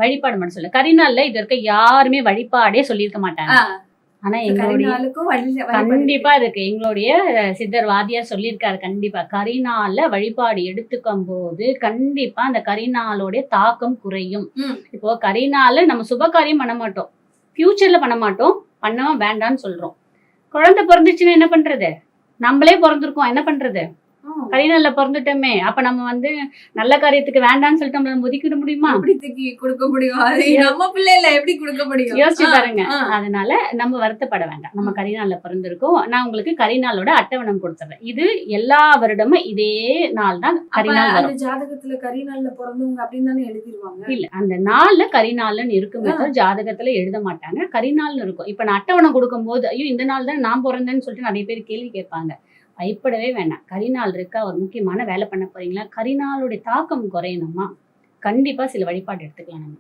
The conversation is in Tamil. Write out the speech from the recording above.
வழிபாடு மட்டும் சொல்ல. கரிநாள்ல இது வரைக்கும் யாருமே வழிபாடே சொல்லியிருக்க மாட்டாங்க. ஆனா எங்களுடைய கண்டிப்பா இருக்கு. எங்களுடைய சித்தர் வாதியார் சொல்லியிருக்காரு. கண்டிப்பா கரிநாள்ல வழிபாடு எடுத்துக்கும் போது கண்டிப்பா அந்த கரிநாளுடைய தாக்கம் குறையும். இப்போ கரிநாள் நம்ம சுப காரியம் பண்ண மாட்டோம், ஃபியூச்சர்ல பண்ண மாட்டோம், பண்ணவும் வேண்டாம்னு சொல்றோம். குழந்தை பிறந்துச்சுன்னா என்ன பண்றது? நம்மளே பிறந்திருக்கோம், என்ன பண்றது? கரிநாள்ல பிறந்துட்டோமே, அப்ப நம்ம நல்ல காரியத்துக்கு வேண்டாம்னு சொல்லிட்டு நம்ம ஒதுக்கிட முடியுமா? கொடுக்க முடியும்? நம்ம பிள்ளைல எப்படி கொடுக்க முடியும்? யோசிச்சு பாருங்க. அதனால நம்ம வருத்தப்பட வேண்டாம். நம்ம கரிநாள்ல பிறந்திருக்கோம். நான் உங்களுக்கு கரிநாளோட அட்டவணம் கொடுத்துறேன். இது எல்லா வருடமும் இதே நாள் தான் கரிநாள் வரும். ஜாதகத்துல கரிநாள்ல பிறந்தவங்க அப்படின்னு தானே எழுதிருவாங்க? இல்ல, அந்த நாள்ல கரிநாள்னு இருக்குமே தவிர ஜாதகத்துல எழுத மாட்டாங்க. கரிநாள்னு இருக்கும். இப்ப நான் அட்டவணம் கொடுக்கும் போது ஐயோ இந்த நாள் தான் நான் பிறந்தேன்னு சொல்லிட்டு நிறைய பேர் கேள்வி கேட்பாங்க. பயப்படவே வேண்டாம். கரிநாள் இருக்கா, ஒரு முக்கியமான வேலை பண்ண போறீங்களா, கரிநாளுடைய தாக்கம் குறையணுமா, கண்டிப்பா சில வழிபாடு எடுத்துக்கலாம் நம்ம.